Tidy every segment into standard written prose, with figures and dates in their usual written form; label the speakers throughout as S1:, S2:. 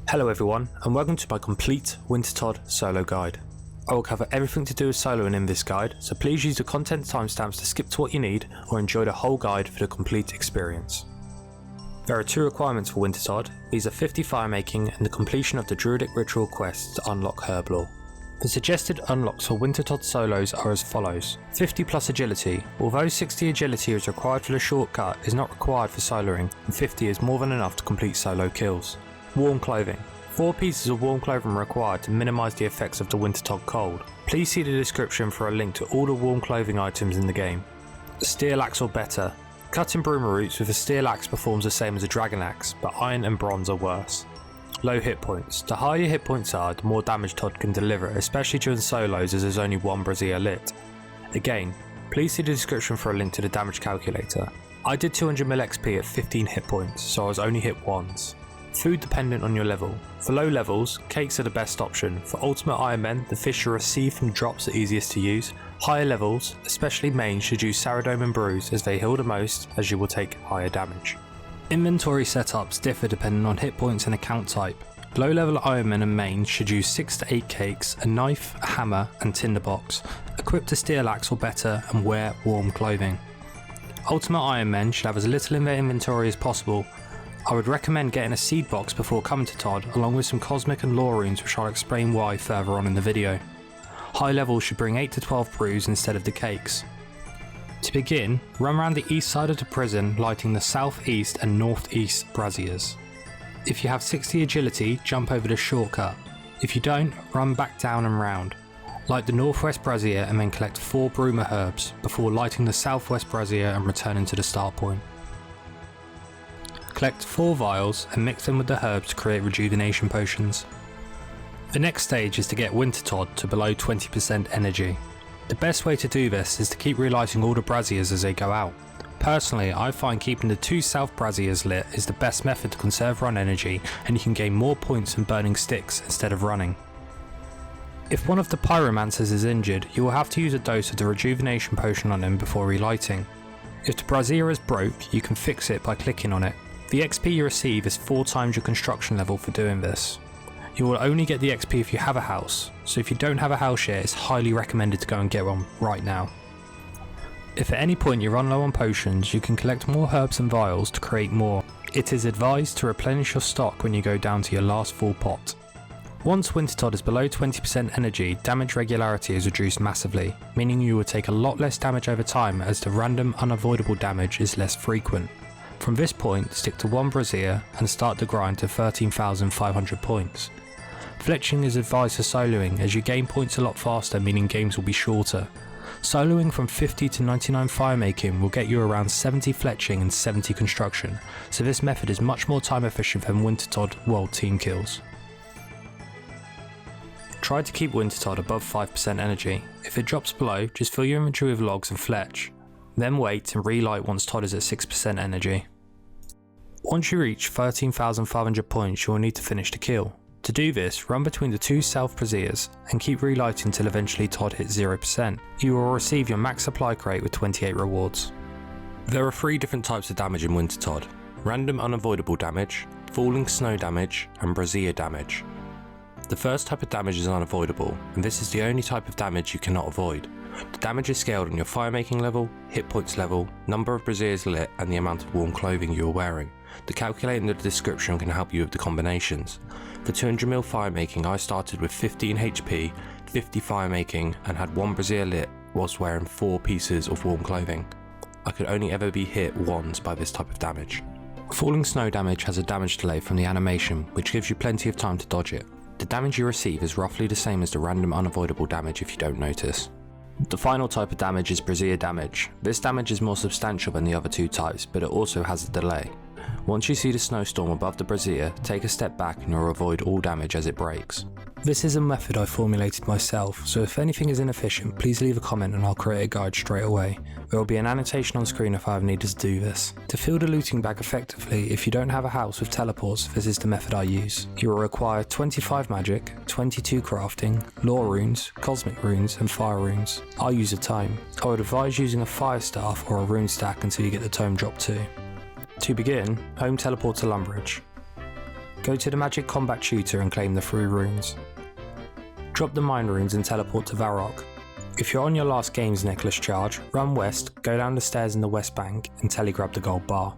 S1: Hello everyone, and welcome to my complete Wintertodt Solo guide. I will cover everything to do with soloing in this guide, so please use the content timestamps to skip to what you need or enjoy the whole guide for the complete experience. There are two requirements for Wintertodt. These are 50 firemaking and the completion of the druidic ritual quests to unlock herb lore. The suggested unlocks for Wintertodt Solos are as follows. 50 plus agility. Although 60 agility is required for the shortcut, is not required for soloing, and 50 is more than enough to complete solo kills. Warm clothing. 4 pieces of warm clothing are required to minimise the effects of the Wintertodt cold. Please see the description for a link to all the warm clothing items in the game. Steel axe or better. Cutting broomer roots with a steel axe performs the same as a dragon axe, but iron and bronze are worse. Low hit points. The higher your hit points are, the more damage Todd can deliver, especially during solos as there's only one brazier lit. Again, please see the description for a link to the damage calculator. I did 200ml XP at 15 hit points, so I was only hit once. Food dependent on your level. For low levels, cakes are the best option. For Ultimate Iron Men, the fish you receive from drops are easiest to use. Higher levels, especially mains, should use Saradome and Brews as they heal the most, as you will take higher damage. Inventory setups differ depending on hit points and account type. Low level Iron Men and mains should use 6 to 8 cakes, a knife, a hammer and tinderbox. Equip a steel axe or better and wear warm clothing. Ultimate Iron Men should have as little in their inventory as possible. I would recommend getting a seed box before coming to Todd, along with some cosmic and lore runes, which I'll explain why further on in the video. High levels should bring 8 to 12 brews instead of the cakes. To begin, run around the east side of the prison, lighting the southeast and northeast braziers. If you have 60 agility, jump over the shortcut. If you don't, run back down and round. Light the northwest brazier and then collect 4 broomer herbs before lighting the southwest brazier and returning to the start point. Collect 4 vials and mix them with the herbs to create rejuvenation potions. The next stage is to get Wintertodt to below 20% energy. The best way to do this is to keep relighting all the braziers as they go out. Personally, I find keeping the 2 south braziers lit is the best method to conserve run energy, and you can gain more points than burning sticks instead of running. If one of the pyromancers is injured, you will have to use a dose of the rejuvenation potion on him before relighting. If the brazier is broke, you can fix it by clicking on it. The XP you receive is 4 times your construction level for doing this. You will only get the XP if you have a house, so if you don't have a house yet, it's highly recommended to go and get one right now. If at any point you run low on potions, you can collect more herbs and vials to create more. It is advised to replenish your stock when you go down to your last full pot. Once Wintertodt is below 20% energy, damage regularity is reduced massively, meaning you will take a lot less damage over time as the random unavoidable damage is less frequent. From this point, stick to 1 brazier and start the grind to 13,500 points. Fletching is advised for soloing as you gain points a lot faster, meaning games will be shorter. Soloing from 50 to 99 firemaking will get you around 70 fletching and 70 construction, so this method is much more time efficient than Wintertodt world team kills. Try to keep Wintertodt above 5% energy. If it drops below, just fill your inventory with logs and fletch. Then wait and relight once Todd is at 6% energy. Once you reach 13,500 points, you will need to finish the kill. To do this, run between the 2 south braziers and keep relighting until eventually Todd hits 0%. You will receive your max supply crate with 28 rewards. There are 3 different types of damage in Wintertodt: random unavoidable damage, falling snow damage, and brazier damage. The first type of damage is unavoidable, and this is the only type of damage you cannot avoid. The damage is scaled on your firemaking level, hit points level, number of braziers lit, and the amount of warm clothing you are wearing. The calculator in the description can help you with the combinations. For 200ml firemaking, I started with 15 HP, 50 firemaking, and had 1 brazier lit whilst wearing 4 pieces of warm clothing. I could only ever be hit once by this type of damage. Falling snow damage has a damage delay from the animation, which gives you plenty of time to dodge it. The damage you receive is roughly the same as the random unavoidable damage if you don't notice. The final type of damage is brazier damage. This damage is more substantial than the other 2 types, but it also has a delay. Once you see the snowstorm above the brazier, take a step back and you'll avoid all damage as it breaks. This is a method I formulated myself, so if anything is inefficient, please leave a comment and I'll create a guide straight away. There will be an annotation on screen if I have needed to do this. To fill the looting bag effectively, if you don't have a house with teleports, this is the method I use. You will require 25 magic, 22 crafting, lore runes, cosmic runes and fire runes. I'll use a tome. I would advise using a fire staff or a rune stack until you get the tome drop too. To begin, home teleport to Lumbridge. Go to the magic combat tutor and claim the 3 runes. Drop the mine runes and teleport to Varrock. If you're on your last games necklace charge, run west, go down the stairs in the west bank and telegrab the gold bar.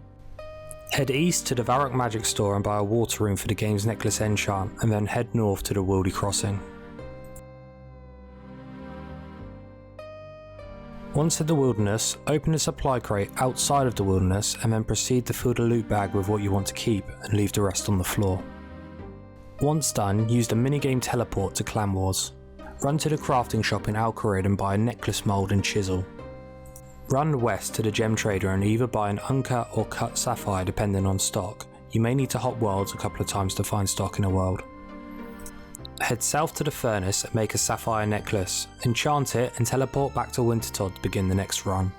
S1: Head east to the Varrock magic store and buy a water rune for the games necklace enchant, and then head north to the Wildy crossing. Once at the wilderness, open the supply crate outside of the wilderness and then proceed to fill the loot bag with what you want to keep and leave the rest on the floor. Once done, use the minigame teleport to Clan Wars. Run to the crafting shop in Alcarid and buy a necklace mould and chisel. Run west to the gem trader and either buy an uncut or cut sapphire depending on stock. You may need to hop worlds a couple of times to find stock in a world. Head south to the furnace and make a sapphire necklace, enchant it and teleport back to Wintertodt to begin the next run.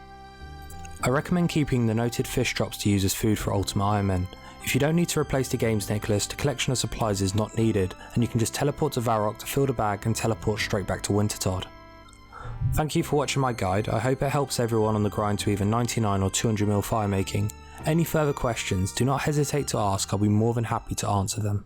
S1: I recommend keeping the noted fish drops to use as food for Ultimate Iron Men. If you don't need to replace the games necklace, the collection of supplies is not needed and you can just teleport to Varrock to fill the bag and teleport straight back to Wintertodt. Thank you for watching my guide. I hope it helps everyone on the grind to either 99 or 200 mil fire making. Any further questions, do not hesitate to ask, I'll be more than happy to answer them.